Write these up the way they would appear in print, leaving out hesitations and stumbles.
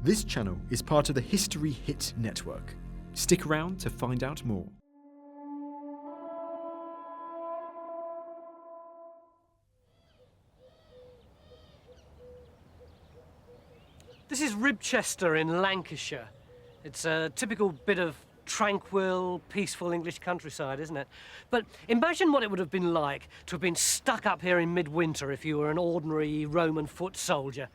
This channel is part of the History Hit network. Stick around to find out more. This is Ribchester in Lancashire. It's a typical bit of tranquil, peaceful English countryside, isn't it? But imagine what it would have been like to have been stuck up here in midwinter if you were an ordinary Roman foot soldier.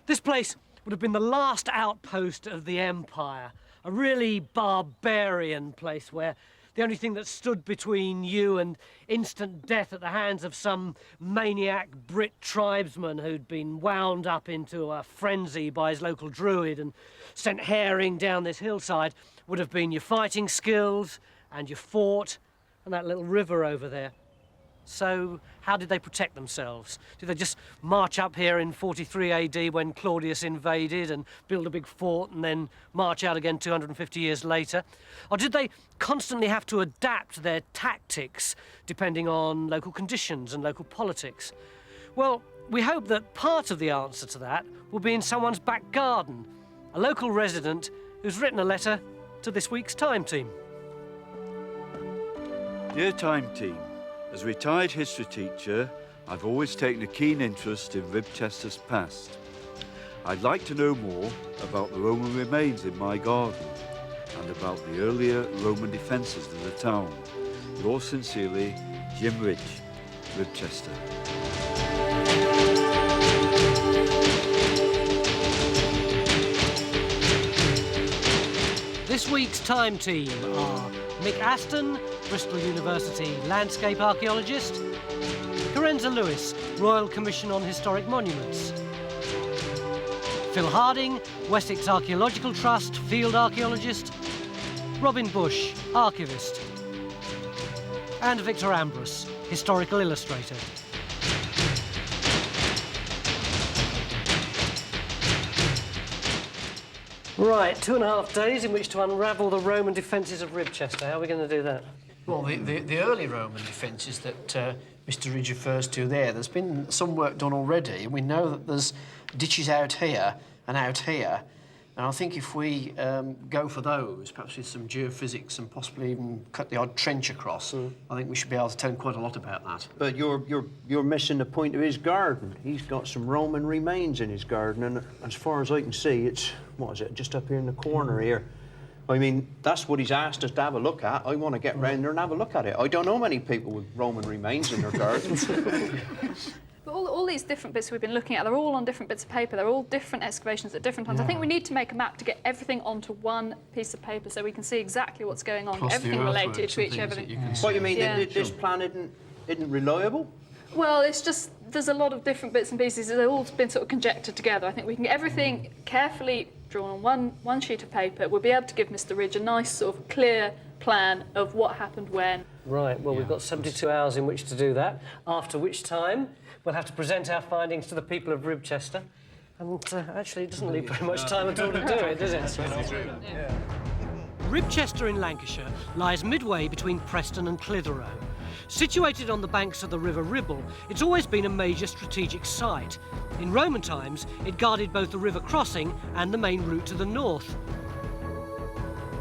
This place would have been the last outpost of the Empire, a really barbarian place where the only thing that stood between you and instant death at the hands of some maniac Brit tribesman who'd been wound up into a frenzy by his local druid and sent herring down this hillside would have been your fighting skills and your fort and that little river over there. So how did they protect themselves? Did they just march up here in 43 AD when Claudius invaded and build a big fort and then march out again 250 years later? Or did they constantly have to adapt their tactics depending on local conditions and local politics? Well, we hope that part of the answer to that will be in someone's back garden, a local resident who's written a letter to this week's Time Team. Dear Time Team, as a retired history teacher, I've always taken a keen interest in Ribchester's past. I'd like to know more about the Roman remains in my garden and about the earlier Roman defences of the town. Yours sincerely, Jim Ridge, Ribchester. This week's Time Team are MICK ASTON, Bristol University landscape archaeologist, Carenza Lewis, Royal Commission on Historic Monuments, Phil Harding, Wessex Archaeological Trust field archaeologist, Robin Bush, archivist, and Victor AMBRUS, historical illustrator. Right, 2.5 days in which to unravel the Roman defences of Ribchester. How are we going to do that? Well, the early Roman defences that Mr. Ridge refers to there's been some work done already. We know that there's ditches out here and out here. And I think if we go for those, perhaps with some geophysics and possibly even cut the odd trench across, I think we should be able to tell him quite a lot about that. But you're missing the point of his garden. He's got some Roman remains in his garden, and as far as I can see, it's, what is it, just up here in the corner here. I mean, that's what he's asked us to have a look at. I want to get round there and have a look at it. I don't know many people with Roman remains in their gardens. But all these different bits we've been looking at, they're all on different bits of paper. They're all different excavations at different times. I think we need to make a map to get everything onto one piece of paper so we can see exactly what's going on, Plus everything related to each other. What you mean, Yeah. this plan isn't reliable? Well, it's just there's a lot of different bits and pieces. They've all been sort of conjectured together. I think we can get everything carefully drawn on one sheet of paper. We'll be able to give Mr. Ridge a nice sort of clear plan of what happened when. Right, well, we've got 72 hours in which to do that, after which time we'll have to present our findings to the people of Ribchester. And actually, it doesn't leave very much time at all to do it, does it? Yeah. Ribchester in Lancashire lies midway between Preston and Clitheroe. Situated on the banks of the River Ribble, it's always been a major strategic site. In Roman times, it guarded both the river crossing and the main route to the north.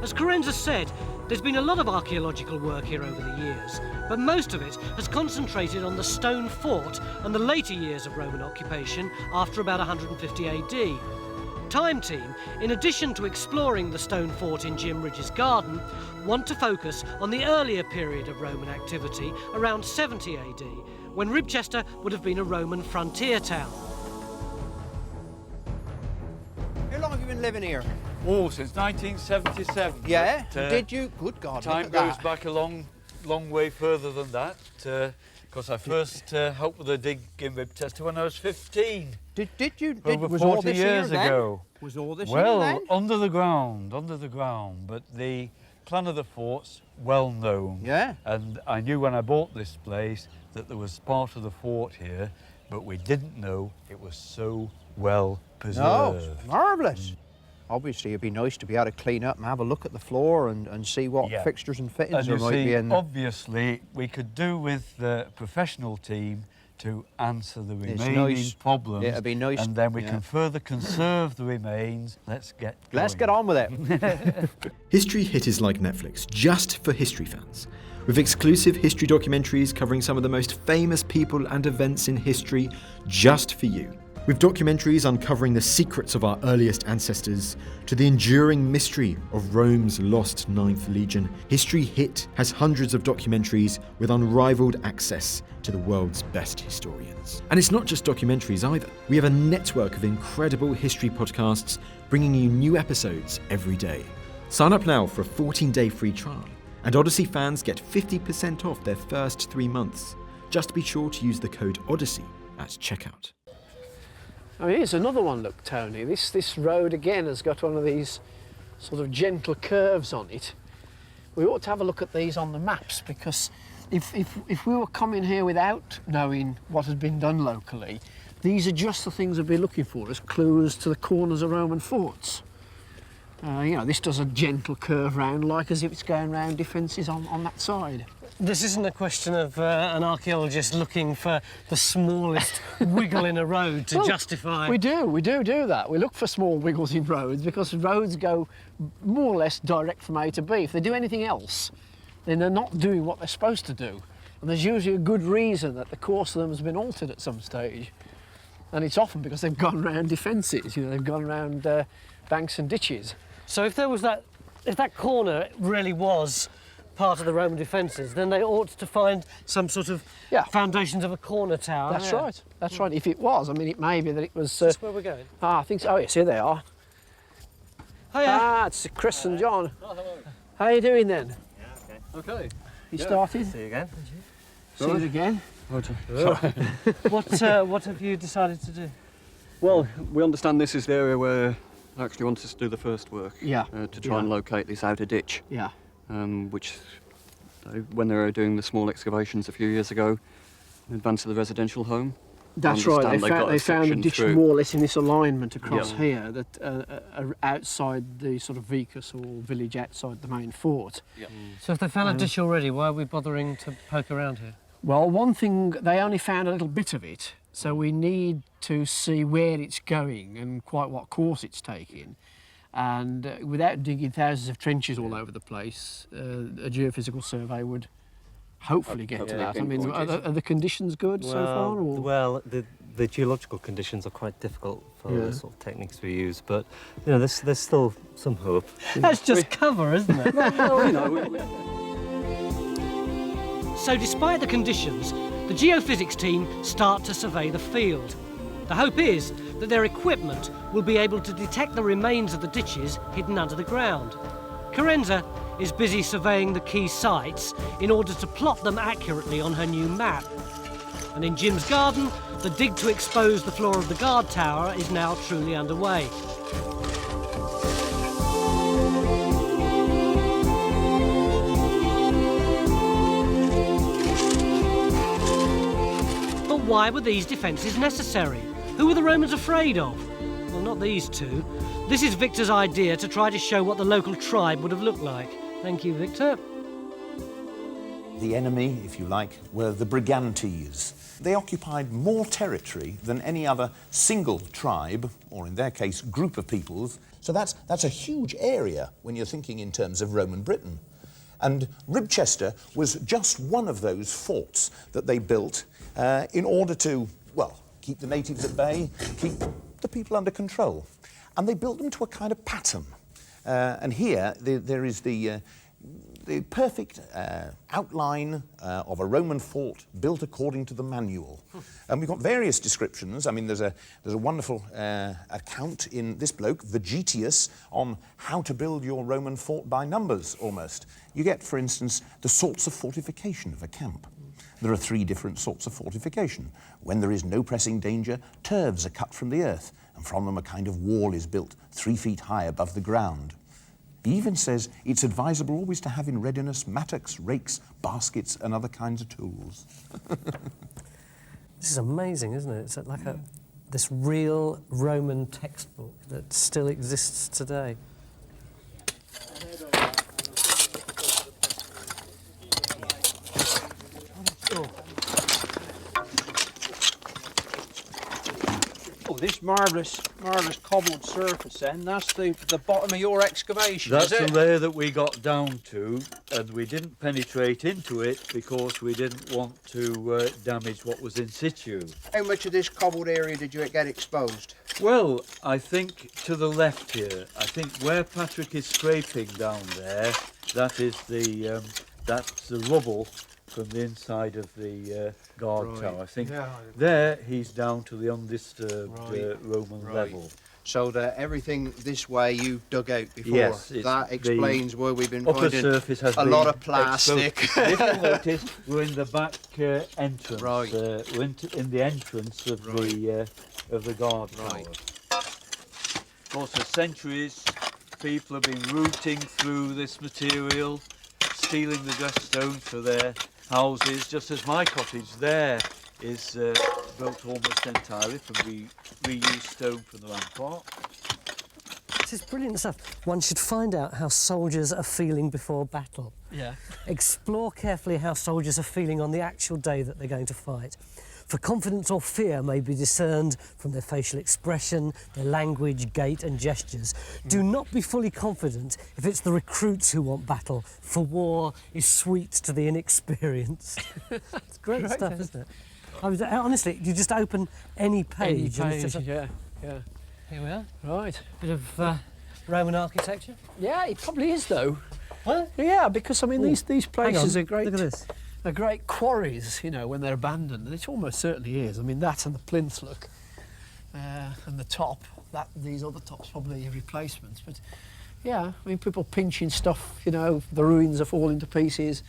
As Carenza said, there's been a lot of archaeological work here over the years, but most of it has concentrated on the stone fort and the later years of Roman occupation after about 150 AD. Time Team, in addition to exploring the stone fort in Jim Ridge's garden, want to focus on the earlier period of Roman activity around 70 AD, when Ribchester would have been a Roman frontier town. How long have you been living here? Oh, since 1977. Yeah? But, Did you? Good God, time look at goes that. back a long way further than that. Because I first helped with a dig in Ribchester when I was 15. Was Over all 40 this years here then? ago. Was all this Well, here then? under the ground. But the plan of the fort's well known. Yeah. And I knew when I bought this place that there was part of the fort here, but we didn't know it was so well preserved. No, marvellous. Obviously, it'd be nice to be able to clean up and have a look at the floor and see what fixtures and fittings And there you might see, be in there. obviously, we could do with the professional team to answer the It's remaining nice. problems. It'd be nice. And then we Yeah. can further conserve the remains. Let's get going. Let's get on with it. History Hit is like Netflix, just for history fans. With exclusive history documentaries covering some of the most famous people and events in history, just for you. With documentaries uncovering the secrets of our earliest ancestors to the enduring mystery of Rome's lost Ninth Legion, History Hit has hundreds of documentaries with unrivaled access to the world's best historians. And it's not just documentaries either. We have a network of incredible history podcasts bringing you new episodes every day. Sign up now for a 14-day free trial, and Odyssey fans get 50% off their first 3 months. Just be sure to use the code Odyssey at checkout. I mean, here's another one, look, Tony. This road again has got one of these sort of gentle curves on it. We ought to have a look at these on the maps, because if we were coming here without knowing what had been done locally, these are just the things we'd be looking for as clues to the corners of Roman forts. You know, this does a gentle curve round, like as if it's going round defences on that side. This isn't a question of an archaeologist looking for the smallest wiggle in a road to justify... We do that. We look for small wiggles in roads because roads go more or less direct from A to B. If they do anything else, then they're not doing what they're supposed to do. And there's usually a good reason that the course of them has been altered at some stage. And it's often because they've gone round defences, you know, they've gone round banks and ditches. So if that corner really was part of the Roman defences, then they ought to find some sort of foundations of a corner tower. That's right. That's right. If it was, I mean, it may be that it was... Is this where we're going? I think so. Oh, yes, here they are. Hiya. It's Chris and John. How are you doing then? Yeah, okay. You started? See you again. See you again. What have you decided to do? Well, we understand this is the area where I actually wanted us to do the first work. Yeah. To try and locate this outer ditch. Yeah. Which, when they were doing the small excavations a few years ago, in advance of the residential home. That's right. They found a ditch more or less in this alignment across here that outside the sort of vicus or village outside the main fort. Yeah. So if they found a ditch already, why are we bothering to poke around here? Well, one thing, they only found a little bit of it, so we need to see where it's going and quite what course it's taking. And without digging thousands of trenches all over the place, a geophysical survey would hopefully get to that. I mean, are the conditions good so far? Or? Well, the geological conditions are quite difficult for the sort of techniques we use, but you know, there's still some hope. That's just cover, isn't it? Well, you know, So despite the conditions, the geophysics team start to survey the field. The hope is that their equipment will be able to detect the remains of the ditches hidden under the ground. Carenza is busy surveying the key sites in order to plot them accurately on her new map. And in Jim's garden, the dig to expose the floor of the guard tower is now truly underway. But why were these defences necessary? Who were the Romans afraid of? Well, not these two. This is Victor's idea to try to show what the local tribe would have looked like. Thank you, Victor. The enemy, if you like, were the Brigantes. They occupied more territory than any other single tribe, or in their case, group of peoples. So that's a huge area when you're thinking in terms of Roman Britain. And Ribchester was just one of those forts that they built in order to, well, keep the natives at bay, keep the people under control. And they built them to a kind of pattern. And here there is the perfect outline of a Roman fort built according to the manual. And we've got various descriptions. I mean, there's a wonderful account in this bloke, Vegetius, on how to build your Roman fort by numbers, almost. You get, for instance, the sorts of fortification of a camp. There are 3 different sorts of fortification. When there is no pressing danger, turves are cut from the earth, and from them a kind of wall is built 3 feet high above the ground. He even says it's advisable always to have in readiness mattocks, rakes, baskets, and other kinds of tools. This is amazing, isn't it? It's like this real Roman textbook that still exists today. this marvellous cobbled surface then, that's the bottom of your excavation, That's is the it? layer that we got down to, and we didn't penetrate into it because we didn't want to damage what was in situ. How much of this cobbled area did you get exposed? Well, I think to the left here, I think where Patrick is scraping down there, that is that's the rubble from the inside of the guard tower. I think there he's down to the undisturbed Roman level. So that everything this way you dug out before. Yes, that explains why we've been upper finding surface has a lot of plastic. If you notice, we're in the back entrance. Right. We're in the entrance of the guard tower. Of course, for centuries, people have been rooting through this material, stealing the dressed stone for their houses, just as my cottage there is built almost entirely from reused stone from the rampart. This is brilliant stuff. One should find out how soldiers are feeling before battle. Yeah. Explore carefully how soldiers are feeling on the actual day that they're going to fight. For confidence or fear may be discerned from their facial expression, their language, gait and gestures. Do not be fully confident if it's the recruits who want battle, for war is sweet to the inexperienced. It's great stuff, isn't it? Honestly, you just open any page. And it's just yeah. Here we are. Right. Bit of Roman architecture. Yeah, it probably is though. What? Yeah, because I mean these places Hang on, are great. Look at this. They're great quarries, you know, when they're abandoned, and it almost certainly is. I mean, that and the plinth, look, and the top. These other tops probably replacements, but yeah, I mean, people pinching stuff, you know, the ruins are falling to pieces.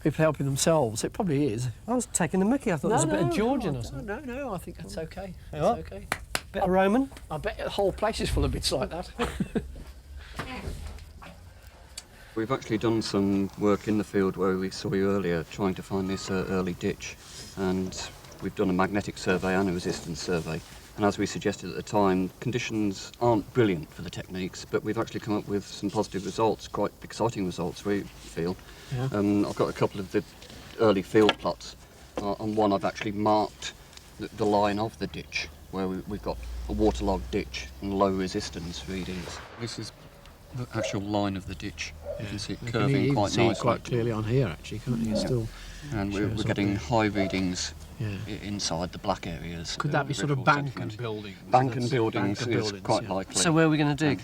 People helping themselves. It probably is. I was taking the mickey. I thought there was a bit of Georgian or something. No, I think that's okay. You That's what? okay. Bit of Roman. I bet the whole place is full of bits like that. We've actually done some work in the field where we saw you earlier trying to find this early ditch, and we've done a magnetic survey and a resistance survey. And as we suggested at the time, conditions aren't brilliant for the techniques, but we've actually come up with some positive results, quite exciting results, we feel. Yeah. I've got a couple of the early field plots. On one I've actually marked the line of the ditch, where we've got a waterlogged ditch and low resistance readings. This is the actual line of the ditch. You can see it curving quite nicely. You can see it quite clearly on here, actually, can't you? Still. And we're getting high readings Yeah. inside the black areas. Could that be sort of bank and buildings? Bank and buildings is quite yeah. likely. So where are we going to dig?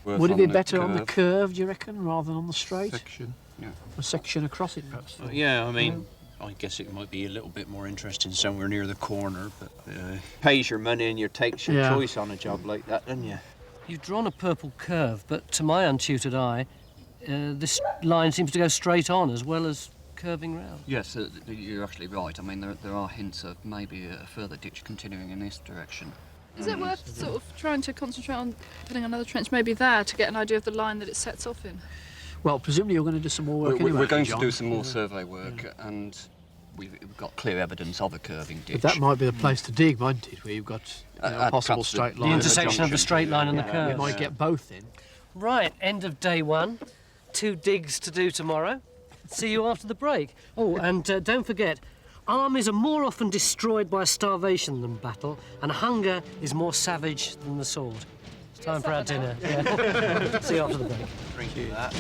Would it be better on the curve, do you reckon, rather than on the straight? Section. Yeah. A section across it, perhaps? Yeah, I mean, I guess it might be a little bit more interesting somewhere near the corner, but pays your money and you take your choice on a job like that, don't you? You've drawn a purple curve, but to my untutored eye, this line seems to go straight on as well as curving round. Yes, you're actually right. I mean, there are hints of maybe a further ditch continuing in this direction. Is it worth sort of trying to concentrate on putting another trench maybe there to get an idea of the line that it sets off in? Well, presumably you're going to do some more work We're going to John. do some more survey work, and we've got clear evidence of a curving ditch. But that might be the place to dig, mightn't it? Where you've got a possible perhaps straight The line. intersection of the straight line and the curve. You might get both in. Right, end of day one. 2 digs to do tomorrow. See you after the break. Oh, and don't forget, armies are more often destroyed by starvation than battle, and hunger is more savage than the sword. It's time for our dinner. Yeah. See you after the break. Drink you that.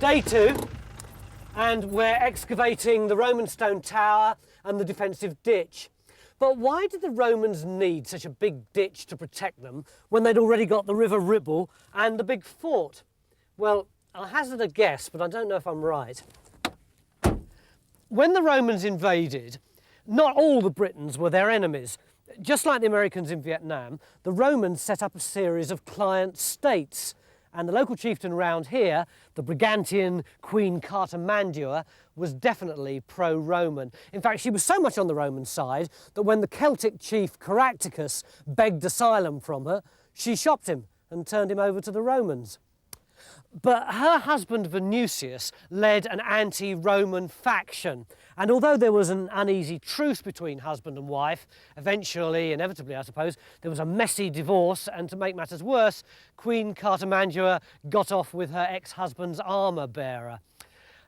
Day 2, and we're excavating the Roman stone tower and the defensive ditch. But why did the Romans need such a big ditch to protect them when they'd already got the River Ribble and the big fort? Well, I'll hazard a guess, but I don't know if I'm right. When the Romans invaded, not all the Britons were their enemies. Just like the Americans in Vietnam, the Romans set up a series of client states. And the local chieftain around here, the Brigantian Queen Cartamandua, was definitely pro-Roman. In fact, she was so much on the Roman side that when the Celtic chief Caractacus begged asylum from her, she shopped him and turned him over to the Romans. But her husband Venusius led an anti-Roman faction, and although there was an uneasy truce between husband and wife, inevitably I suppose, there was a messy divorce, and to make matters worse, Queen Cartimandua got off with her ex-husband's armour-bearer.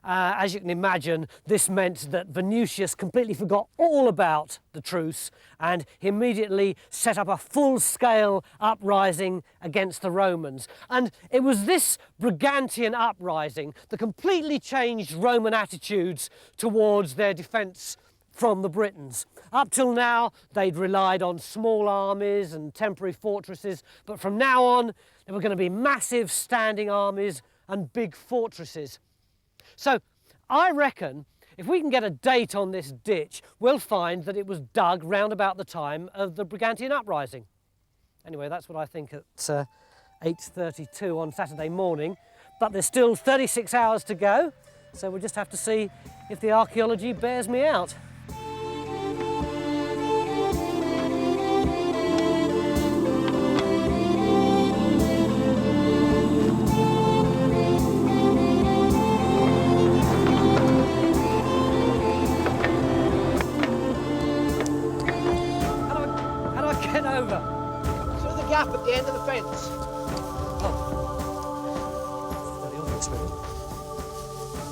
As you can imagine, this meant that Venusius completely forgot all about the truce and he immediately set up a full-scale uprising against the Romans. And it was this Brigantian uprising that completely changed Roman attitudes towards their defence from the Britons. Up till now, they'd relied on small armies and temporary fortresses, but from now on, there were going to be massive standing armies and big fortresses. So I reckon if we can get a date on this ditch, we'll find that it was dug round about the time of the Brigantian uprising. Anyway, that's what I think at 8:32 on Saturday morning. But there's still 36 hours to go, so we'll just have to see if the archaeology bears me out. At the end of the fence.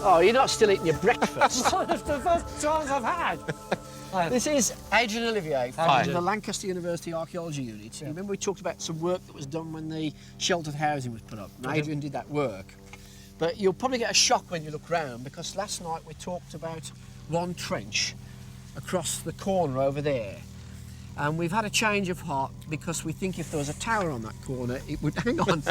Oh, you're not still eating your breakfast. That's the first chance I've had. This is Adrian Olivier from the Lancaster University Archaeology Unit. Yeah. Remember we talked about some work that was done when the sheltered housing was put up. And Adrian did that work. But you'll probably get a shock when you look round because last night we talked about one trench across the corner over there. And we've had a change of heart because we think if there was a tower on that corner, it would, hang on,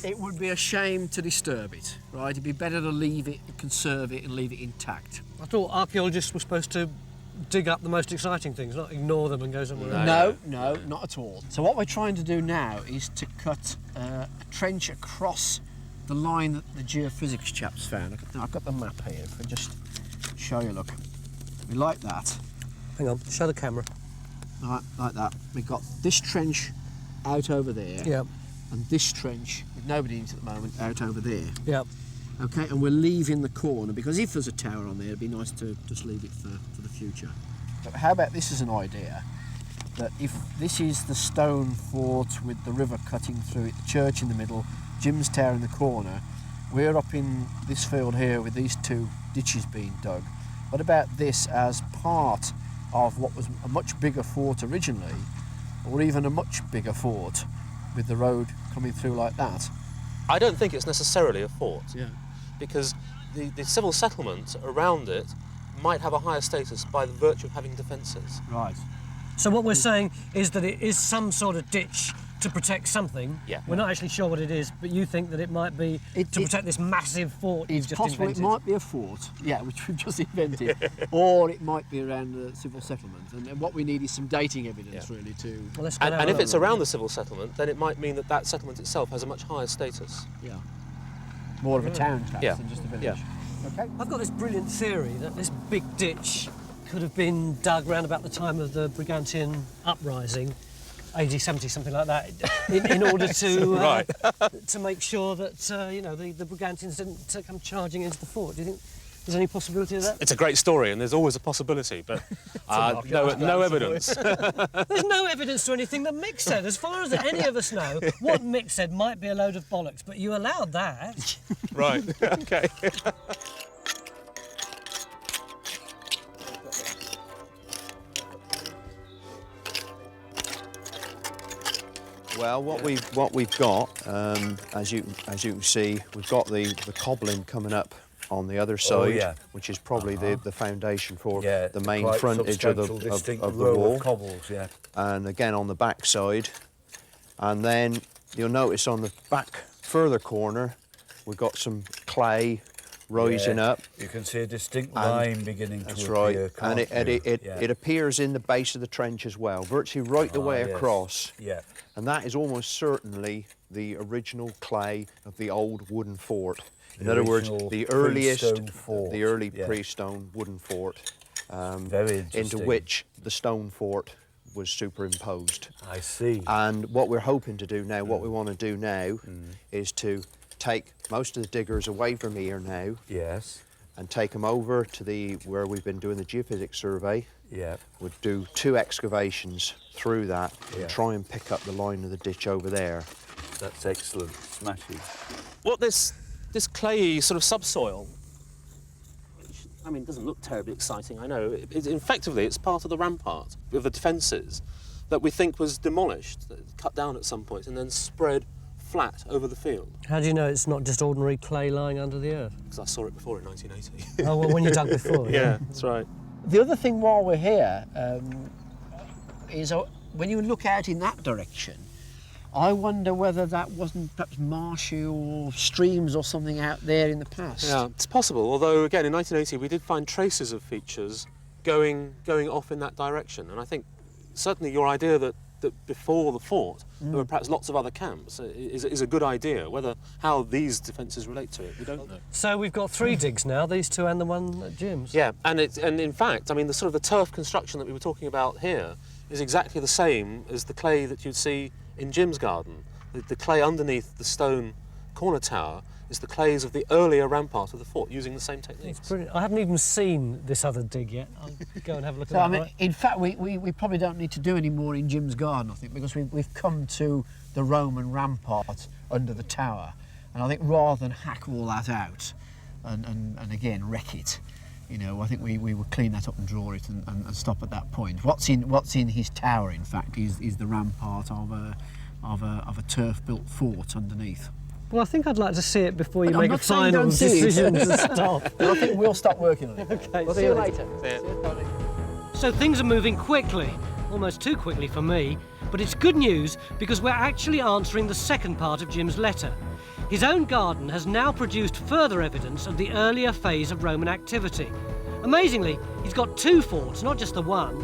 it would be a shame to disturb it, right? It'd be better to leave it, conserve it and leave it intact. I thought archaeologists were supposed to dig up the most exciting things, not ignore them and go somewhere else. No, not at all. So what we're trying to do now is to cut a trench across the line that the geophysics chaps found. I've got the map here, if I just show you, look. We like that. Hang on, show the camera. Right, like that. We've got this trench out over there. Yep. And this trench, with nobody in it at the moment, out over there. Yep. Okay, and we're leaving the corner, because if there's a tower on there, it'd be nice to just leave it for the future. But how about this as an idea? That if this is the stone fort with the river cutting through it, the church in the middle, Jim's Tower in the corner, we're up in this field here with these two ditches being dug. What about this as part of what was a much bigger fort originally, or even a much bigger fort with the road coming through like that? I don't think it's necessarily a fort, yeah, because the civil settlement around it might have a higher status by the virtue of having defences. Right. So what we're saying is that it is some sort of ditch to protect something. Yeah. We're not actually sure what it is, but you think that it might be to protect this massive fort you've It's just possible invented. it might be a fort, yeah, which we've just invented, or it might be around the civil settlement. And what we need is some dating evidence, really, to... Well, let's get and if it's around the civil settlement, then it might mean that that settlement itself has a much higher status. Yeah. More of a town perhaps than just a village. Yeah. Okay. I've got this brilliant theory that this big ditch could have been dug round about the time of the Brigantian uprising, AD 70, something like that, in order to to make sure that you know, the Brigantians didn't come charging into the fort. Do you think there's any possibility of that? It's a great story, and there's always a possibility, but no evidence. There's no evidence to anything that Mick said. As far as any of us know, what Mick said might be a load of bollocks, but you allowed that. Right. Okay. Well, what we've got, as you can see, we've got the cobbling coming up on the other side, which is probably the foundation for the main frontage of the wall. Of cobbles, yeah. And again on the back side, and then you'll notice on the back further corner, we've got some clay rising up. You can see a distinct line beginning to appear. That's right, and it appears in the base of the trench as well, virtually right the way across. Yeah. And that is almost certainly the original clay of the old wooden fort. In other words, the early pre-stone wooden fort, into which the stone fort was superimposed. I see. And what we're hoping to do now, what we want to do now, is to take most of the diggers away from here now. Yes. And take them over to where we've been doing the geophysics survey. Yeah. We'd do 2 excavations through that and try and pick up the line of the ditch over there. That's excellent. Smashing. What this clayey sort of subsoil, which, I mean, doesn't look terribly exciting, I know. Effectively, it's part of the rampart of the defences that we think was demolished, cut down at some point, and then spread flat over the field. How do you know it's not just ordinary clay lying under the earth? Because I saw it before in 1980. Oh, well, when you dug before? Yeah, that's right. The other thing while we're here is when you look out in that direction, I wonder whether that wasn't perhaps marshy or streams or something out there in the past. Yeah, it's possible, although again in 1980 we did find traces of features going off in that direction, and I think certainly your idea that before the fort there were perhaps lots of other camps is a good idea. How these defences relate to it, we don't know. So we've got 3 digs now, these 2 and the one at Jim's. Yeah, and in fact, I mean, the turf construction that we were talking about here is exactly the same as the clay that you'd see in Jim's garden. The clay underneath the stone corner tower is the clays of the earlier rampart of the fort, using the same techniques. It's brilliant. I haven't even seen this other dig yet. I'll go and have a look at that. I mean, in fact, we probably don't need to do any more in Jim's garden, I think, because we've come to the Roman rampart under the tower, and I think rather than hack all that out and again wreck it, you know, I think we would clean that up and draw it and stop at that point. What's in his tower, in fact, is the rampart of a turf-built fort underneath. Well, I think I'd like to see it before you make a final decision to stop. I think we'll stop working on it. Okay, We'll see you later. So things are moving quickly, almost too quickly for me, but it's good news because we're actually answering the second part of Jim's letter. His own garden has now produced further evidence of the earlier phase of Roman activity. Amazingly, he's got 2 forts, not just the one.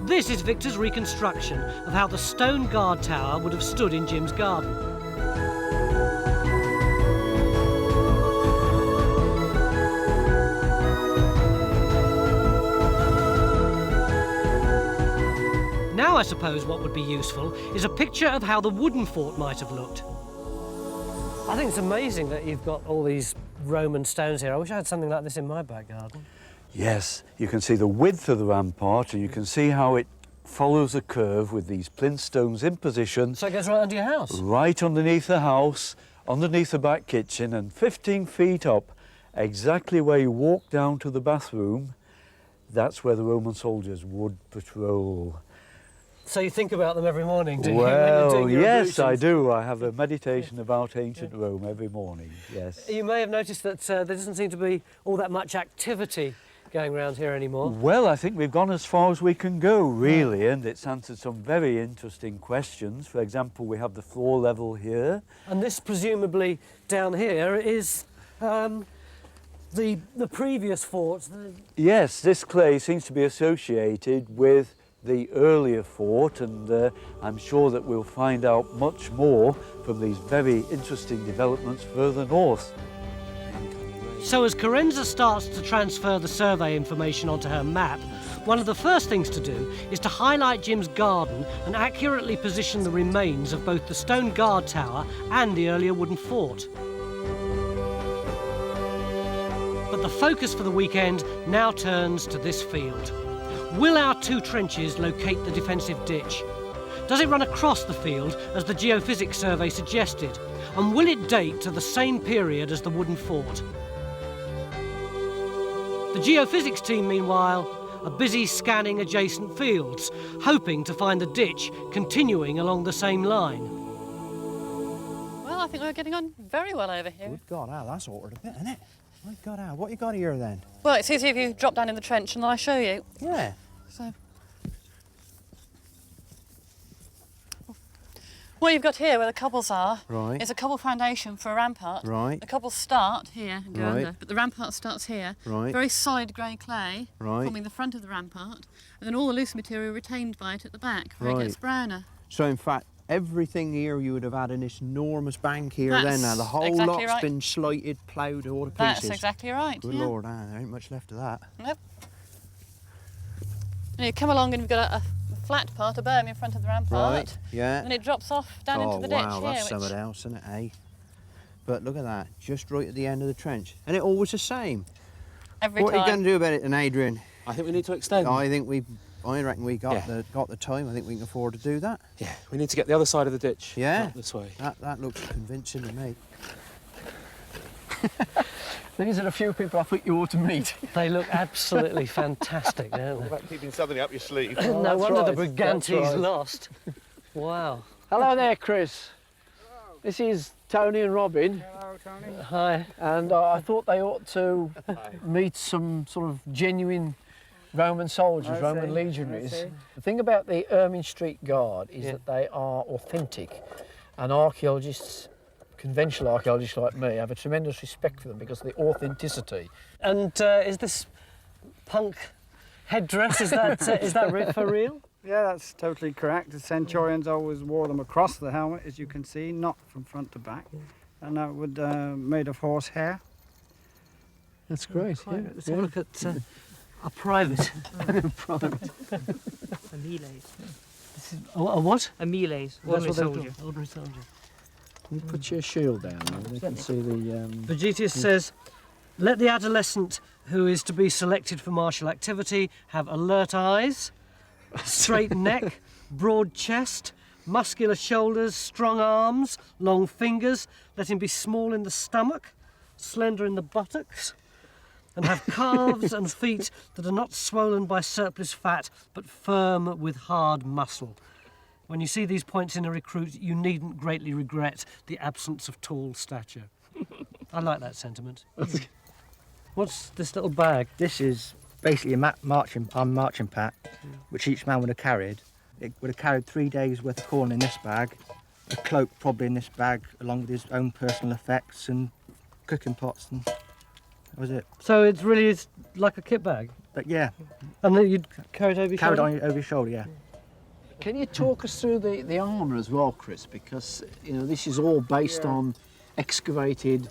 This is Victor's reconstruction of how the stone guard tower would have stood in Jim's garden. Now I suppose what would be useful is a picture of how the wooden fort might have looked. I think it's amazing that you've got all these Roman stones here. I wish I had something like this in my back garden. Yes, you can see the width of the rampart and you can see how it follows a curve with these plinth stones in position. So it goes right under your house? Right underneath the house, underneath the back kitchen, and 15 feet up, exactly where you walk down to the bathroom, that's where the Roman soldiers would patrol. So you think about them every morning, do you? Well, yes, I do. I have a meditation about ancient Rome every morning, yes. You may have noticed that there doesn't seem to be all that much activity going around here anymore. Well, I think we've gone as far as we can go, really, and it's answered some very interesting questions. For example, we have the floor level here. And this, presumably, down here is the previous fort. Yes, this clay seems to be associated with the earlier fort, and I'm sure that we'll find out much more from these very interesting developments further north. So as Carenza starts to transfer the survey information onto her map, one of the first things to do is to highlight Jim's garden and accurately position the remains of both the stone guard tower and the earlier wooden fort. But the focus for the weekend now turns to this field. Will our 2 trenches locate the defensive ditch? Does it run across the field as the geophysics survey suggested? And will it date to the same period as the wooden fort? The geophysics team, meanwhile, are busy scanning adjacent fields, hoping to find the ditch continuing along the same line. Well, I think we're getting on very well over here. Good God, Al, that's altered a bit, isn't it? My God, Al, what you got here then? Well, it's easy if you drop down in the trench and I show you. Yeah. So, what you've got here where the cobbles are is a cobble foundation for a rampart. Right. The cobbles start here and go under, but the rampart starts here. Right. Very solid grey clay forming the front of the rampart, and then all the loose material retained by it at the back where it gets browner. So in fact, everything here you would have had in this enormous bank here That's then. Now the whole exactly lot's right. been slighted, ploughed all to pieces. That's exactly right. Good yeah. Lord, there ain't much left of that. Nope. And you come along and you've got a flat part, a berm in front of the rampart. Right, yeah. And it drops off down into the ditch wow, here. that's something else, isn't it, eh? But look at that, just right at the end of the trench. And it all was the same. Every What time. are you going to do about it then, Adrian? I think we need to extend. I reckon we got the time. I think we can afford to do that. Yeah, we need to get the other side of the ditch. Yeah. Not this way. That looks convincing to me. These are the few people I think you ought to meet. They look absolutely fantastic, don't they? About keeping something up your sleeve. No wonder right, the Brigantes that's right. lost. Wow. Hello there, Chris. This is Tony and Robin. Hello, Tony. Hi. And I thought they ought to meet some sort of genuine Roman soldiers, Roman legionaries. The thing about the Ermine Street Guard is that they are authentic, and archaeologists, conventional archaeologists like me, have a tremendous respect for them because of the authenticity. And is this punk headdress, is that for real? Yeah, that's totally correct. The centurions always wore them across the helmet, as you can see, not from front to back. And that would made of horsehair. That's great. Yeah. Let's have a look at a private. A melees. A what? A melees. Ordinary That's what soldier. Ordinary soldier. You put your shield down there, they can see the... Vegetius says, let the adolescent who is to be selected for martial activity have alert eyes, straight neck, broad chest, muscular shoulders, strong arms, long fingers. Let him be small in the stomach, slender in the buttocks, and have calves and feet that are not swollen by surplus fat, but firm with hard muscle. When you see these points in a recruit, you needn't greatly regret the absence of tall stature. I like that sentiment. What's this little bag? This is basically a marching pack, which each man would have carried. It would have carried 3 days' worth of corn in this bag, a cloak probably in this bag, along with his own personal effects and cooking pots, and that was it. So it really is like a kit bag? But yeah. And then you'd carry it over your shoulder? Carried on over your shoulder, yeah. Can you talk us through the armour as well, Chris? Because, you know, this is all based on excavated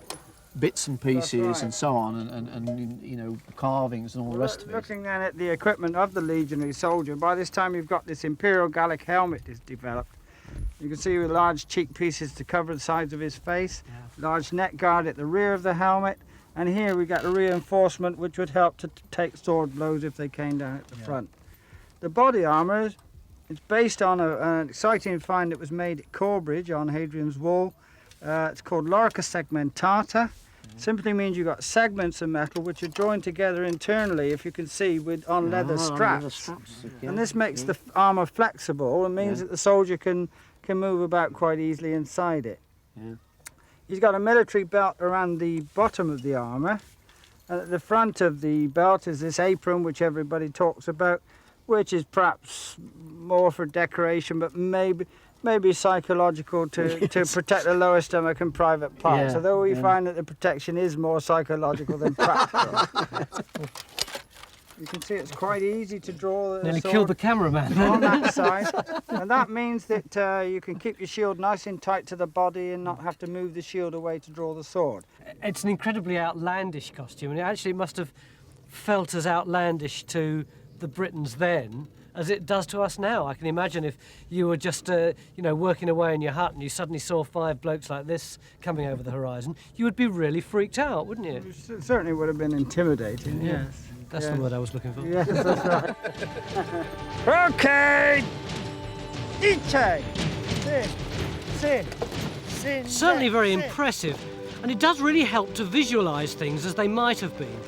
bits and pieces and so on, and you know, carvings and all the rest of it. Looking then at the equipment of the legionary soldier, by this time you've got this imperial Gallic helmet is developed. You can see with large cheek pieces to cover the sides of his face, large neck guard at the rear of the helmet, and here we got a reinforcement which would help to take sword blows if they came down at the front. The body armour is based on an exciting find that was made at Corbridge on Hadrian's Wall. It's called lorica segmentata. Simply means you've got segments of metal which are joined together internally, if you can see, on leather straps. And this makes the armour flexible and means that the soldier can move about quite easily inside it. He's got a military belt around the bottom of the armour. And at the front of the belt is this apron which everybody talks about, which is perhaps more for decoration, but maybe psychological to protect the lower stomach and private parts. Although we find that the protection is more psychological than practical. You can see it's quite easy to draw the Nearly sword killed the cameraman. on that side. And that means that you can keep your shield nice and tight to the body and not have to move the shield away to draw the sword. It's an incredibly outlandish costume, and it actually must have felt as outlandish to the Britons then as it does to us now. I can imagine if you were just, working away in your hut and you suddenly saw 5 blokes like this coming over the horizon, you would be really freaked out, wouldn't you? It certainly would have been intimidating, yes. That's the word I was looking for. Yes, that's right. Okay! Iche! Sin. Certainly very impressive, and it does really help to visualise things as they might have been.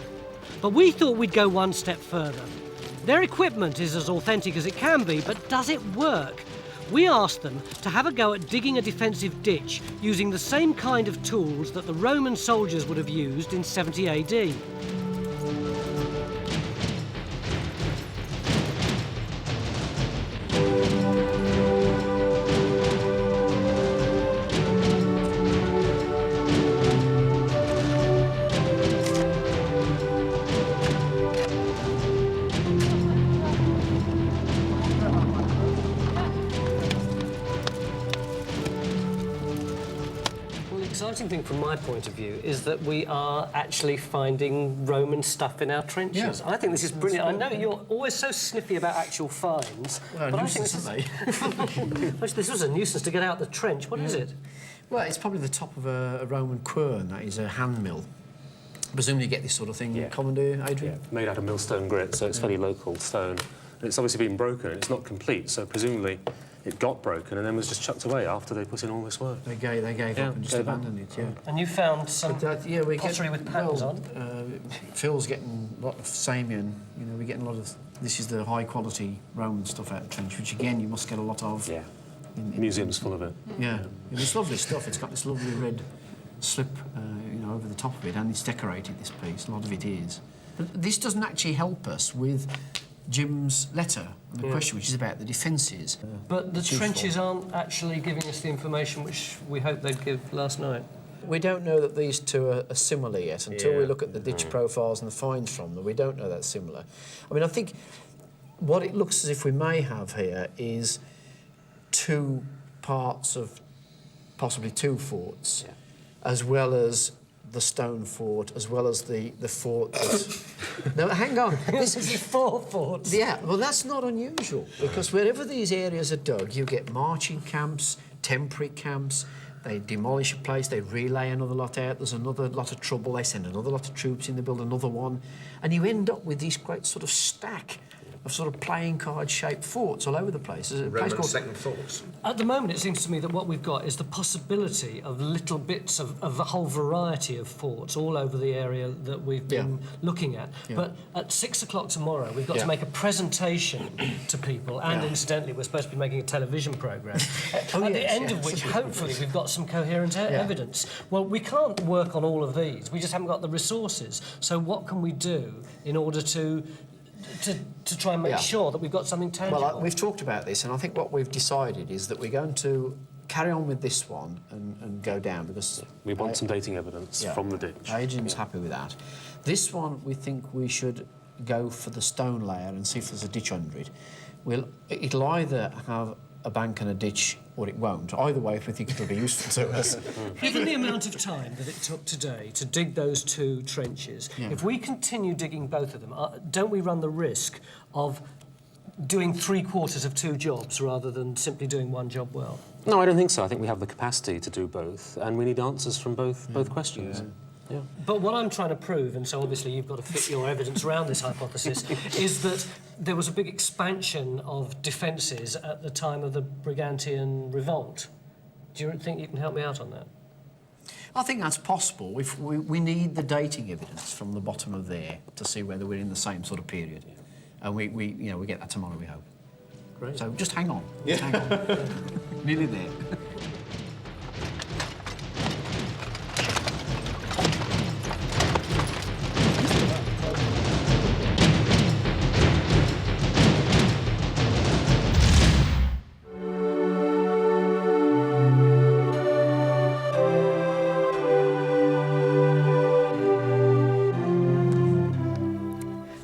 But we thought we'd go one step further. Their equipment is as authentic as it can be, but does it work? We asked them to have a go at digging a defensive ditch using the same kind of tools that the Roman soldiers would have used in 70 AD. The exciting thing from my point of view is that we are actually finding Roman stuff in our trenches. I think this is brilliant. I know you're always so snippy about actual finds, but I think this is... this was a nuisance to get out the trench. What is it? Well, it's probably the top of a Roman quern. That is a hand mill. Presumably you get this sort of thing in common, do you, Adrian? Yeah, made out of millstone grit, so it's fairly local stone. And it's obviously been broken, it's not complete, so presumably it got broken and then was just chucked away after they put in all this work. They gave up and just abandoned it, yeah. And you found some pottery with patterns on? Phil's getting a lot of Samian, you know, we're getting a lot of... This is the high-quality Roman stuff out of the trench, which, again, you must get a lot of. Yeah. Museum's full of it. Yeah. It's lovely stuff. It's got this lovely red slip, you know, over the top of it, and it's decorated, this piece. A lot of it is. But this doesn't actually help us with Jim's letter and the question, which is about the defences. But the trenches aren't actually giving us the information which we hoped they'd give last night. We don't know that these two are similar yet. Until we look at the ditch profiles and the finds from them, we don't know that's similar. I mean, I think what it looks as if we may have here is two parts of possibly two forts, as well as the stone fort, as well as the fort that... No, hang on. This is 4 forts. Yeah, well, that's not unusual, because wherever these areas are dug, you get marching camps, temporary camps. They demolish a place, they relay another lot out, there's another lot of trouble, they send another lot of troops in, they build another one, and you end up with this great sort of stack of sort of playing card-shaped forts all over the place. There's a place called... second forts. At the moment, it seems to me that what we've got is the possibility of little bits of a whole variety of forts all over the area that we've been looking at. But at 6 o'clock tomorrow, we've got to make a presentation to people, and incidentally, we're supposed to be making a television programme, at the end of which, hopefully, we've got some coherent evidence. Well, we can't work on all of these. We just haven't got the resources. So what can we do in order to try and make sure that we've got something tangible? Well, we've talked about this, and I think what we've decided is that we're going to carry on with this one and go down, because... We want some dating evidence from the ditch. Adrian's happy with that. This one, we think we should go for the stone layer and see if there's a ditch under it. It'll either have a bank and a ditch, or it won't. Either way, if we think it'll be useful to us. Given the amount of time that it took today to dig those 2 trenches, if we continue digging both of them, don't we run the risk of doing 3/4 of 2 jobs rather than simply doing 1 job well? No, I don't think so. I think we have the capacity to do both, and we need answers from both questions. Yeah. But what I'm trying to prove, and so obviously you've got to fit your evidence around this hypothesis, is that there was a big expansion of defences at the time of the Brigantian revolt. Do you think you can help me out on that? I think that's possible. If we need the dating evidence from the bottom of there to see whether we're in the same sort of period. And we get that tomorrow, we hope. Great. So just hang on. Just hang on. Nearly there.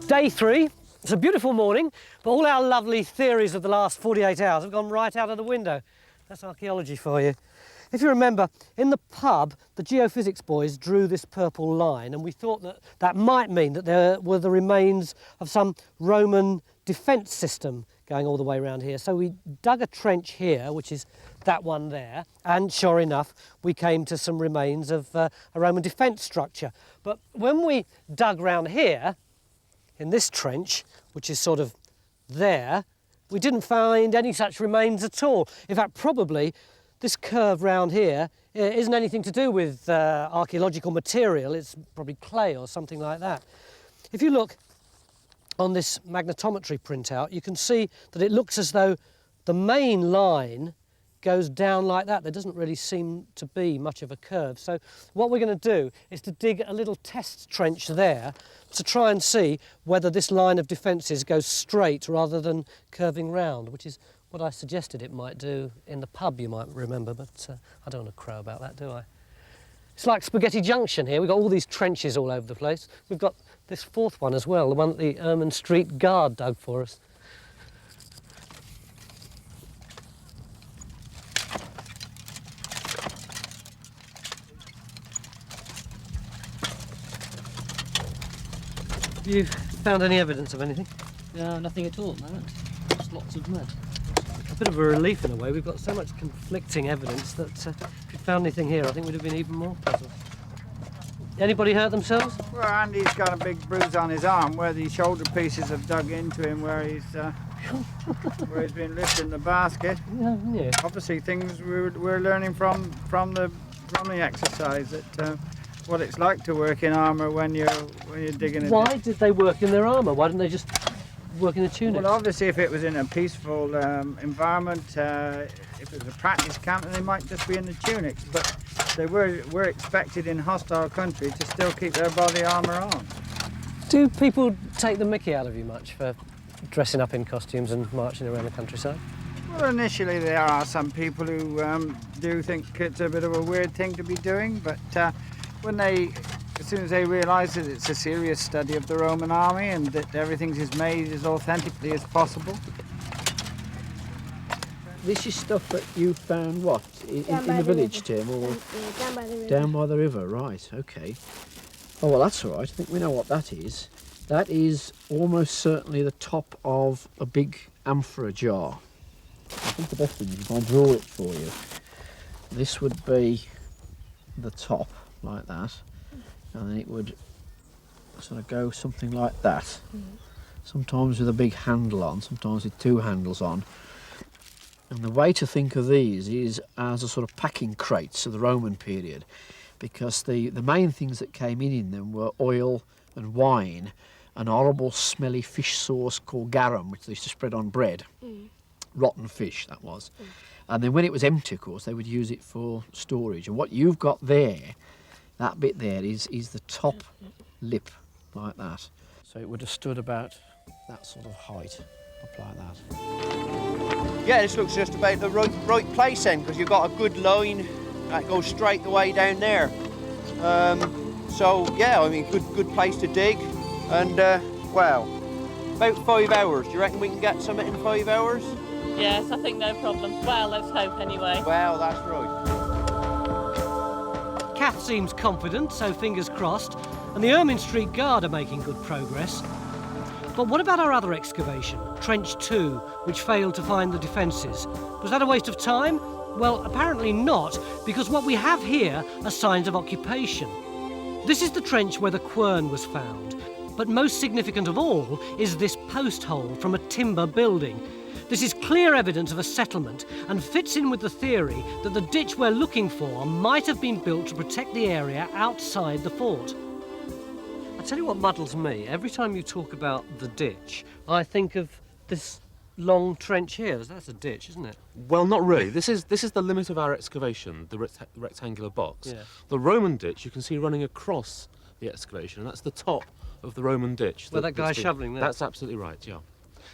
Day 3. It's a beautiful morning, but all our lovely theories of the last 48 hours have gone right out of the window. That's archaeology for you. If you remember, in the pub, the geophysics boys drew this purple line, and we thought that that might mean that there were the remains of some Roman defence system going all the way around here. So we dug a trench here, which is that one there, and sure enough, we came to some remains of a Roman defence structure. But when we dug round here, in this trench, which is sort of there, we didn't find any such remains at all. In fact, probably this curve round here isn't anything to do with archaeological material. It's probably clay or something like that. If you look on this magnetometry printout, you can see that it looks as though the main line goes down like that. There doesn't really seem to be much of a curve. So what we're going to do is to dig a little test trench there to try and see whether this line of defences goes straight rather than curving round, which is what I suggested it might do in the pub, you might remember, but I don't want to crow about that, do I? It's like Spaghetti Junction here. We've got all these trenches all over the place. We've got this 4th one as well, the one that the Ermine Street Guard dug for us. Have you found any evidence of anything? No, nothing at all at the moment. Just lots of mud. A bit of a relief in a way. We've got so much conflicting evidence that if you found anything here, I think we'd have been even more puzzled. Anybody hurt themselves? Well, Andy's got a big bruise on his arm where the shoulder pieces have dug into him, where he's been lifting the basket. Yeah. Obviously, things we're learning from the exercise that what it's like to work in armour when you're digging. Why did they work in their armour? Why didn't they just work in the tunics? Well, obviously, if it was in a peaceful environment, if it was a practice camp, then they might just be in the tunics. But they were expected in hostile country to still keep their body armour on. Do people take the mickey out of you much for dressing up in costumes and marching around the countryside? Well, initially there are some people who do think it's a bit of a weird thing to be doing, but as soon as they realise that it's a serious study of the Roman army and that everything is made as authentically as possible. This is stuff that you found, what, in the village, Tim? Or down by the river. Down by the river, right, OK. Oh, well, that's all right. I think we know what that is. That is almost certainly the top of a big amphora jar. I think the best thing is if I draw it for you. This would be the top, like that, and then it would sort of go something like that. Sometimes with a big handle on, sometimes with two handles on. And the way to think of these is as a sort of packing crates of the Roman period, because the main things that came in them were oil and wine, and horrible smelly fish sauce called garum, which they used to spread on bread. Rotten fish, that was. And then when it was empty, of course, they would use it for storage. And what you've got there, that bit there, is the top lip, like that. So it would have stood about that sort of height, up like that. Yeah, this looks just about the right place then, because you've got a good line that goes straight the way down there. So yeah, I mean, good place to dig. And well, about 5 hours. Do you reckon we can get something in 5 hours? Yes, I think no problem. Well, let's hope anyway. Well, that's right. Kath seems confident, so fingers crossed, and the Ermine Street Guard are making good progress. But what about our other excavation, Trench 2, which failed to find the defences? Was that a waste of time? Well, apparently not, because what we have here are signs of occupation. This is the trench where the quern was found, but most significant of all is this post hole from a timber building. This is clear evidence of a settlement and fits in with the theory that the ditch we're looking for might have been built to protect the area outside the fort. I tell you what muddles me. Every time you talk about the ditch, I think of this long trench here. That's a ditch, isn't it? Well, not really. This is the limit of our excavation, the rectangular box. Yeah. The Roman ditch you can see running across the excavation, and that's the top of the Roman ditch. Well, that guy's shoveling there. That's absolutely right, yeah.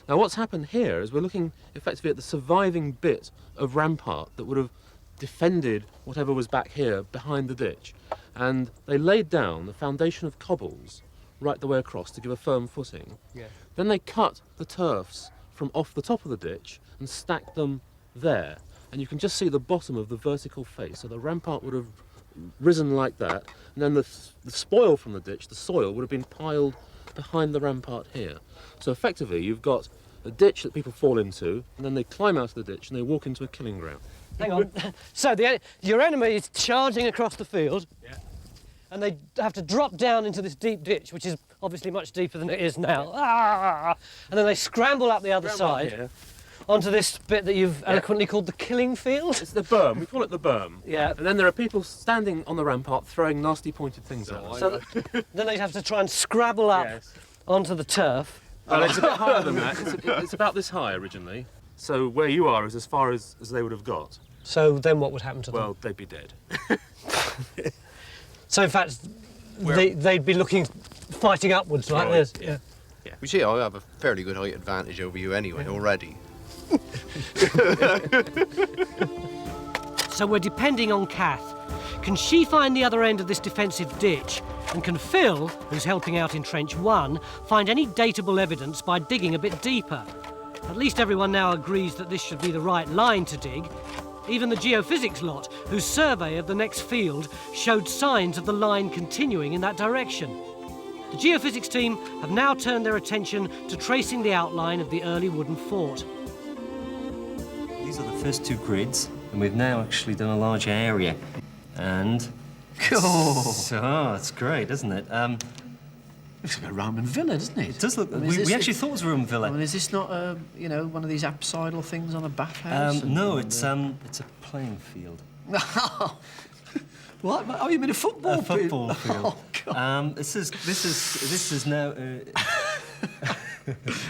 Now, what's happened here is we're looking effectively at the surviving bit of rampart that would have defended whatever was back here behind the ditch. And they laid down the foundation of cobbles right the way across to give a firm footing. Yeah. Then they cut the turfs from off the top of the ditch and stacked them there. And you can just see the bottom of the vertical face. So the rampart would have risen like that, and then the spoil from the ditch, the soil, would have been piled behind the rampart here. So effectively you've got a ditch that people fall into, and then they climb out of the ditch and they walk into a killing ground. Hang on. So your enemy is charging across the field, and they have to drop down into this deep ditch, which is obviously much deeper than it is now. And then they scramble up the other side here onto this bit that you've eloquently called the killing field. It's the berm. We call it the berm. Yeah. And then there are people standing on the rampart throwing nasty pointed things at us. So then they'd have to try and scrabble up onto the turf. Well, it's a bit higher than that. It's about this high originally. So where you are is as far as they would have got. So then what would happen to them? Well, they'd be dead. So in fact, they'd be fighting upwards like this. Yeah. You see, I have a fairly good height advantage over you anyway already. So we're depending on Kath. Can she find the other end of this defensive ditch? And can Phil, who's helping out in Trench 1, find any datable evidence by digging a bit deeper? At least everyone now agrees that this should be the right line to dig. Even the geophysics lot, whose survey of the next field showed signs of the line continuing in that direction. The geophysics team have now turned their attention to tracing the outline of the early wooden fort. These are the first two grids. And we've now actually done a large area. And... Cool. So, it's great, isn't it? Looks like a Roman villa, doesn't it? It does look... we actually thought it was a Roman villa. I mean, is this not, one of these apsidal things on a bathhouse? No, it's a playing field. What? Oh, you mean a football field? A football field. Oh, God. This is now...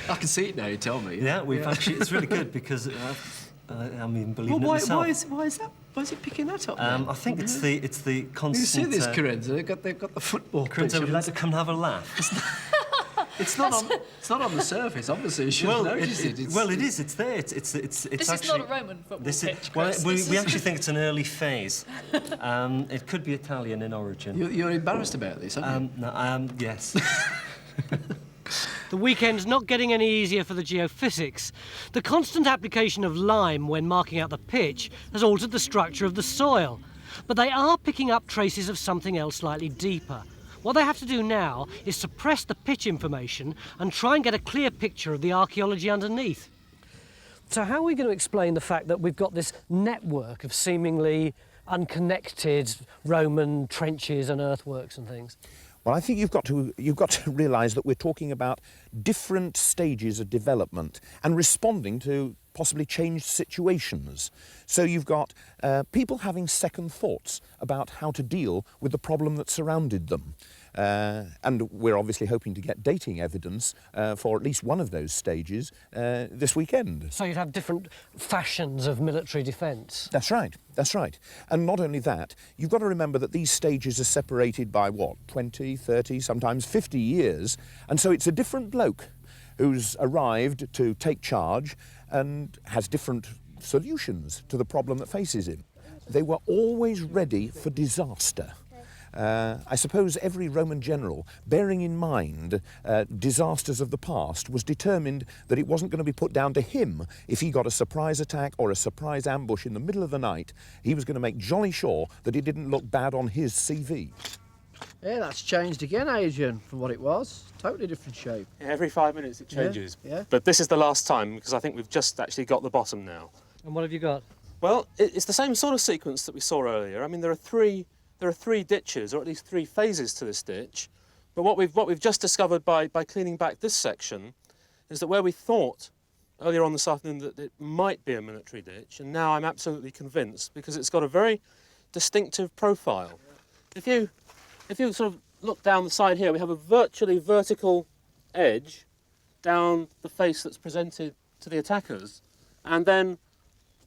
I can see it now, you tell me. Yeah, we've actually... It's really good because I'm even believing it myself. Why is that? Why is it picking that up then? I think it's the constant... You see this, Corinza? They've got the football pitch. Corinza, would you like to come and have a laugh? It's not on the surface, obviously. You should have noticed it. It is. It's there. It's this actually... is not a Roman football pitch, well, Chris. we actually think it's an early phase. It could be Italian in origin. You're embarrassed about this, aren't you? No, yes. The weekend's not getting any easier for the geophysics. The constant application of lime when marking out the pitch has altered the structure of the soil. But they are picking up traces of something else slightly deeper. What they have to do now is suppress the pitch information and try and get a clear picture of the archaeology underneath. So how are we going to explain the fact that we've got this network of seemingly unconnected Roman trenches and earthworks and things? Well, I think you've got to realise that we're talking about different stages of development and responding to possibly changed situations. So you've got people having second thoughts about how to deal with the problem that surrounded them. And we're obviously hoping to get dating evidence for at least one of those stages this weekend. So you'd have different fashions of military defence? That's right, that's right. And not only that, you've got to remember that these stages are separated by, 20, 30, sometimes 50 years. And so it's a different bloke who's arrived to take charge and has different solutions to the problem that faces him. They were always ready for disaster. I suppose every Roman general, bearing in mind disasters of the past, was determined that it wasn't going to be put down to him if he got a surprise attack or a surprise ambush in the middle of the night. He was going to make jolly sure that it didn't look bad on his CV. Yeah, that's changed again, Adrian, from what it was. Totally different shape. Yeah, every 5 minutes it changes. Yeah. But this is the last time, because I think we've just actually got the bottom now. And what have you got? Well, it's the same sort of sequence that we saw earlier. I mean, there are three ditches, or at least 3 phases to this ditch. But what we've just discovered by cleaning back this section is that where we thought earlier on this afternoon that it might be a military ditch, and now I'm absolutely convinced because it's got a very distinctive profile. If you sort of look down the side here, we have a virtually vertical edge down the face that's presented to the attackers, and then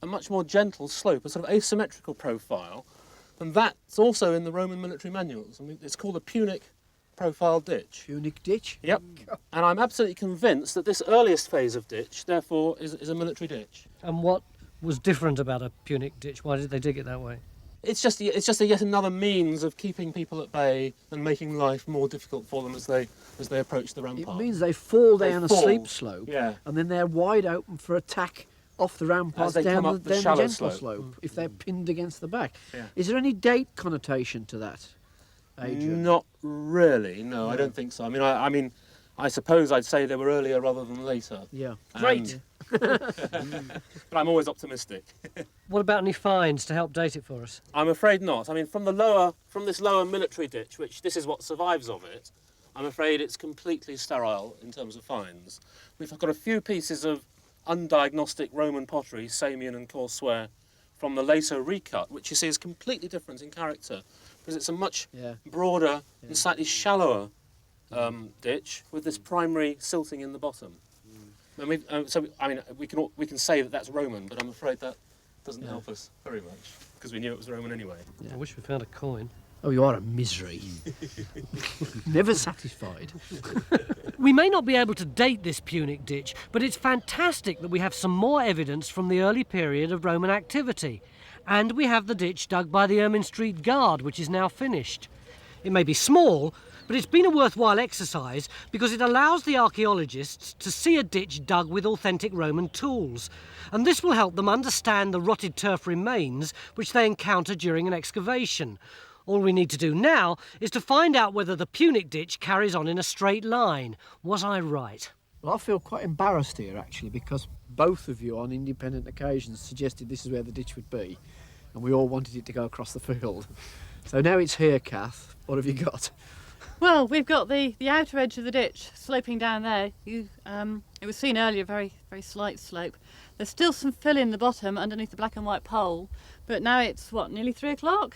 a much more gentle slope, a sort of asymmetrical profile. And that's also in the Roman military manuals. I mean, it's called a Punic profile ditch. Punic ditch? Yep. And I'm absolutely convinced that this earliest phase of ditch, therefore, is a military ditch. And what was different about a Punic ditch? Why did they dig it that way? It's just a yet another means of keeping people at bay and making life more difficult for them as they approach the rampart. It means they fall down a steep slope, yeah, and then they're wide open for attack off the ramparts down the gentle slope if they're pinned against the back. Yeah. Is there any date connotation to that, Adrian? Not really, no, I don't think so. I mean, I suppose I'd say they were earlier rather than later. Yeah. Great. But I'm always optimistic. What about any finds to help date it for us? I'm afraid not. I mean, from this lower military ditch, which this is what survives of it, I'm afraid it's completely sterile in terms of finds. We've got a few pieces of undiagnostic Roman pottery, Samian and courseware, from the later recut, which you see is completely different in character, because it's a much broader and slightly shallower ditch with this primary silting in the bottom. And we can say that that's Roman, but I'm afraid that doesn't help us very much, because we knew it was Roman anyway. I wish we found a coin. Oh, you are a misery. Never satisfied. We may not be able to date this Punic ditch, but it's fantastic that we have some more evidence from the early period of Roman activity. And we have the ditch dug by the Ermine Street Guard, which is now finished. It may be small, but it's been a worthwhile exercise because it allows the archaeologists to see a ditch dug with authentic Roman tools. And this will help them understand the rotted turf remains which they encounter during an excavation. All we need to do now is to find out whether the Punic ditch carries on in a straight line. Was I right? Well, I feel quite embarrassed here, actually, because both of you on independent occasions suggested this is where the ditch would be, and we all wanted it to go across the field. So now it's here, Kath. What have you got? Well, we've got the outer edge of the ditch sloping down there. It was seen earlier, very slight slope. There's still some fill in the bottom underneath the black and white pole, but now it's, what, nearly 3 o'clock?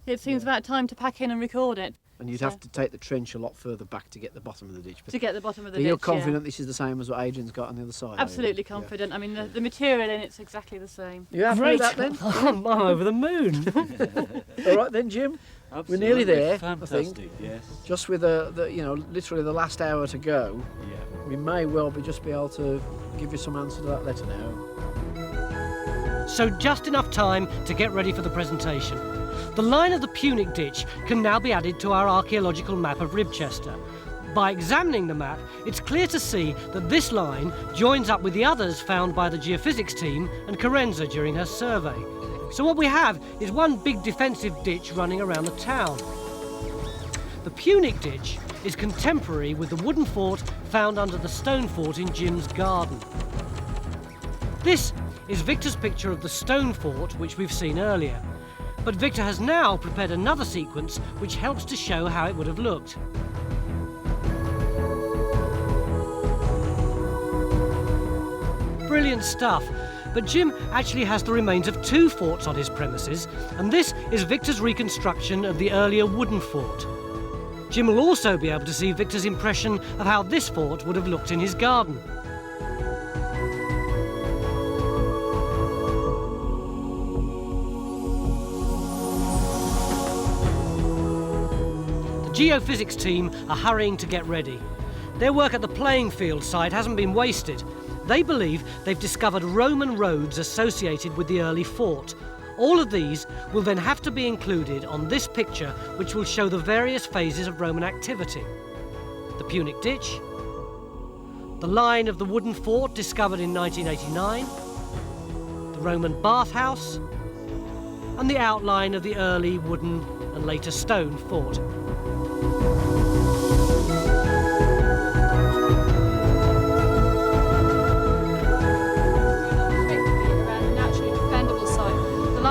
It seems about time to pack in and record it. And you'd have to take the trench a lot further back to get the bottom of the ditch. To get the bottom of the ditch, ditch, you're confident yeah. this is the same as what Adrian's got on the other side? Absolutely confident. I mean, the material in it's exactly the same. You happy with that then? I'm over the moon. All right then, Jim. Absolutely. We're nearly there, Fantastic, I think. yes. Just with literally the last hour to go. Yeah. We may well be able to give you some answer to that letter now. So just enough time to get ready for the presentation. The line of the Punic ditch can now be added to our archaeological map of Ribchester. By examining the map, it's clear to see that this line joins up with the others found by the geophysics team and Carenza during her survey. So what we have is one big defensive ditch running around the town. The Punic ditch is contemporary with the wooden fort found under the stone fort in Jim's garden. This is Victor's picture of the stone fort which we've seen earlier. But Victor has now prepared another sequence which helps to show how it would have looked. Brilliant stuff. But Jim actually has the remains of 2 forts on his premises, and this is Victor's reconstruction of the earlier wooden fort. Jim will also be able to see Victor's impression of how this fort would have looked in his garden. The geophysics team are hurrying to get ready. Their work at the playing field site hasn't been wasted. They believe they've discovered Roman roads associated with the early fort. All of these will then have to be included on this picture, which will show the various phases of Roman activity. The Punic ditch, the line of the wooden fort discovered in 1989, the Roman bathhouse, and the outline of the early wooden and later stone fort.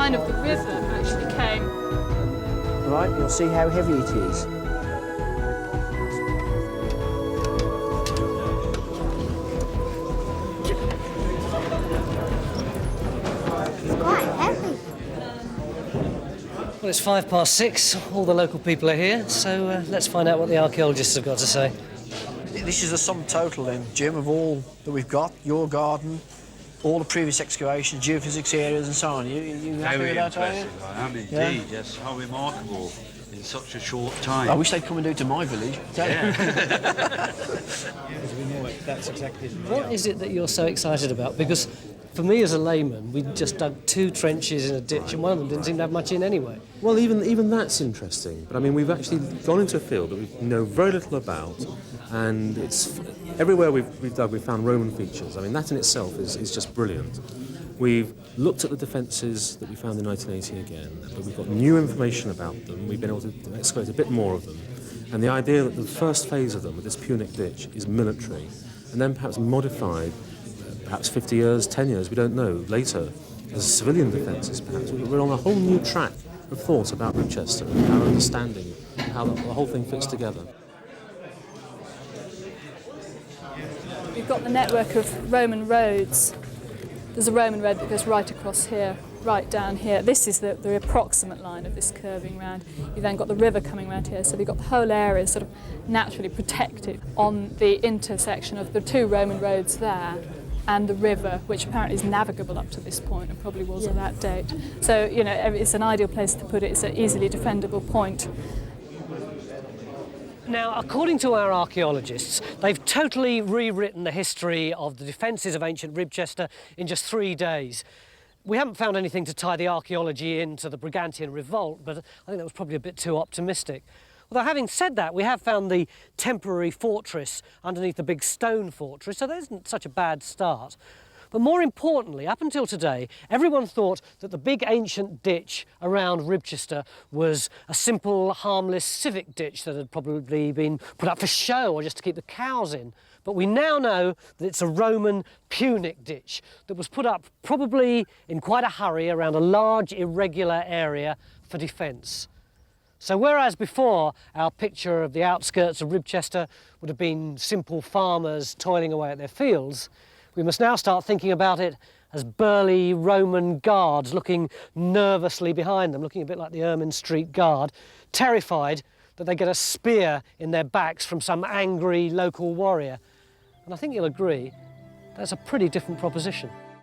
Of the river actually came. Right, you'll see how heavy it is. It's quite heavy. Well, it's 6:05. All the local people are here, so let's find out what the archaeologists have got to say. This is the sum total then, Jim, of all that we've got, your garden, all the previous excavations, geophysics areas and so on. You happy with that, are you? Impressive, I am indeed, yes. How remarkable in such a short time. I wish they'd come and do it to my village. Yeah. That's exactly What is it that you're so excited about? Because for me as a layman, we just dug 2 trenches in a ditch and one of them didn't seem to have much in anyway. Well, even that's interesting. But I mean, we've actually gone into a field that we know very little about, and it's everywhere we've dug, we've found Roman features. I mean, that in itself is just brilliant. We've looked at the defences that we found in 1980 again, but we've got new information about them. We've been able to excavate a bit more of them. And the idea that the first phase of them, with this Punic ditch, is military, and then perhaps modified, perhaps 50 years, 10 years, we don't know, later, as civilian defences perhaps. We're on a whole new track of thought about Ribchester and our understanding of how the whole thing fits together. We've got the network of Roman roads. There's a Roman road that goes right across here, right down here. This is the approximate line of this curving round. You've then got the river coming around here, so we've got the whole area sort of naturally protected on the intersection of the 2 Roman roads there and the river, which apparently is navigable up to this point and probably was at that date. So, you know, it's an ideal place to put it. It's an easily defendable point. Now, according to our archaeologists, they've totally rewritten the history of the defences of ancient Ribchester in just 3 days. We haven't found anything to tie the archaeology into the Brigantian revolt, but I think that was probably a bit too optimistic. Although having said that, we have found the temporary fortress underneath the big stone fortress, so that isn't such a bad start. But more importantly, up until today, everyone thought that the big ancient ditch around Ribchester was a simple, harmless civic ditch that had probably been put up for show or just to keep the cows in. But we now know that it's a Roman Punic ditch that was put up probably in quite a hurry around a large irregular area for defence. So whereas before our picture of the outskirts of Ribchester would have been simple farmers toiling away at their fields, we must now start thinking about it as burly Roman guards looking nervously behind them, looking a bit like the Ermine Street Guard, terrified that they get a spear in their backs from some angry local warrior. And I think you'll agree, that's a pretty different proposition.